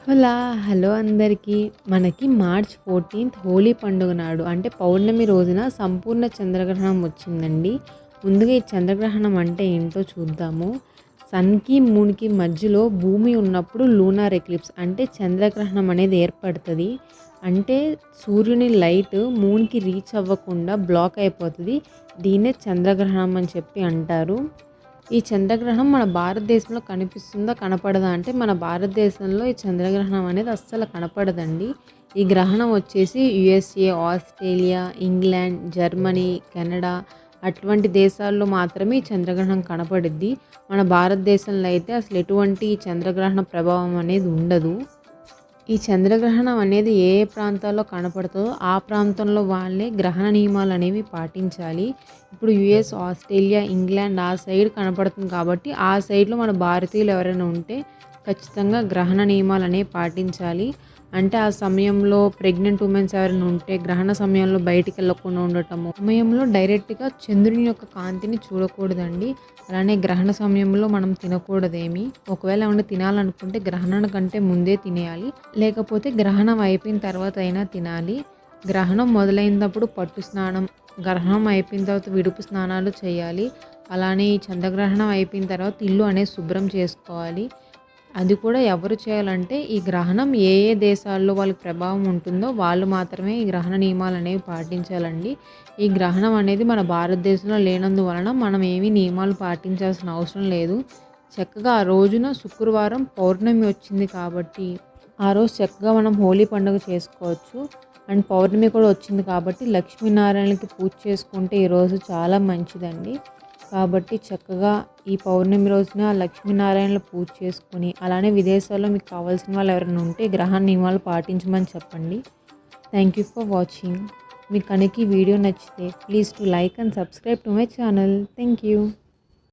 హోలా! Hello అందరికీ. మనకి March 14థ్ Holi పండుగ నాడు అంటే పౌర్ణమి రోజున సంపూర్ణ చంద్రగ్రహణం వచ్చిందండి. ముందుగా ఈ చంద్రగ్రహణం అంటే ఏంటో చూద్దాము. సన్‌కి, మూన్‌కి మధ్యలో భూమి ఉన్నప్పుడు లూనార్ ఎక్లిప్స్ అంటే చంద్రగ్రహణం అనేది ఏర్పడతది. అంటే సూర్యుని లైట్ మూన్‌కి రీచ్ అవ్వకుండా బ్లాక్ అయిపోతది. దీన్నే చంద్రగ్రహణం అని చెప్పి అంటారు. ఈ చంద్రగ్రహణం మన భారతదేశంలో కనిపిస్తుందా? కనపడదా? అంటే మన భారతదేశంలో ఈ చంద్రగ్రహణం అనేది అస్సలు కనపడదండి. ఈ గ్రహణం వచ్చేసి USA, Australia, England, Germany, Canada అటువంటి దేశాల్లో మాత్రమే ఈ చంద్రగ్రహణం కనపడిద్ది. మన భారతదేశంలో అయితే అసలు ఎటువంటి చంద్రగ్రహణ ప్రభావం అనేది ఉండదు. ఈ చంద్రగ్రహణం అనేది ఏ ఏ ప్రాంతాల్లో కనపడుతుందో ఆ ప్రాంతంలో వాళ్ళే గ్రహణ నియమాలు అనేవి పాటించాలి. ఇప్పుడు యూఎస్, ఆస్ట్రేలియా, ఇంగ్లాండ్ ఆ సైడ్ కనపడుతుంది కాబట్టి ఆ సైడ్లో మన భారతీయులు ఎవరైనా ఉంటే ఖచ్చితంగా గ్రహణ నియమాలు అనేవి పాటించాలి. అంటే ఆ సమయంలో ప్రెగ్నెంట్ ఉమెన్స్ ఎవరైనా ఉంటే గ్రహణ సమయంలో బయటికి వెళ్ళకుండా ఉండటము. సమయంలో డైరెక్ట్గా చంద్రుని యొక్క కాంతిని చూడకూడదండి. అలానే గ్రహణ సమయంలో మనం తినకూడదేమి. ఒకవేళ ఏమన్నా తినాలనుకుంటే గ్రహణం కంటే ముందే తినేయాలి. లేకపోతే గ్రహణం అయిపోయిన తర్వాత అయినా తినాలి. గ్రహణం మొదలైనప్పుడు పట్టు స్నానం, గ్రహణం అయిపోయిన తర్వాత విడుపు స్నానాలు చేయాలి. అలానే ఈ చంద్రగ్రహణం అయిపోయిన తర్వాత ఇల్లు అనేది శుభ్రం చేసుకోవాలి. అది కూడా ఎవరు చేయాలంటే ఈ గ్రహణం ఏ ఏ దేశాల్లో వాళ్ళకి ప్రభావం ఉంటుందో వాళ్ళు మాత్రమే ఈ గ్రహణ నియమాలు అనేవి పాటించాలండి. ఈ గ్రహణం అనేది మన భారతదేశంలో లేనందువలన మనం ఏమీ నియమాలు పాటించాల్సిన అవసరం లేదు. చక్కగా ఆ రోజున శుక్రవారం పౌర్ణమి వచ్చింది కాబట్టి ఆ రోజు చక్కగా మనం హోలీ పండుగ చేసుకోవచ్చు. అండ్ పౌర్ణమి కూడా వచ్చింది కాబట్టి లక్ష్మీనారాయణకి పూజ చేసుకుంటే ఈరోజు చాలా మంచిదండి. కాబట్టి చక్కగా ఈ పౌర్ణమి రోజున లక్ష్మీనారాయణల పూజ చేసుకొని అలానే విదేశాల్లో మీకు కావాల్సిన వాళ్ళు ఎవరైనా ఉంటే గ్రహణ నియమాలు పాటించమని చెప్పండి. Thank you for watching. మీకు కనుక ఈ వీడియో నచ్చితే please to like and subscribe to my channel. Thank you.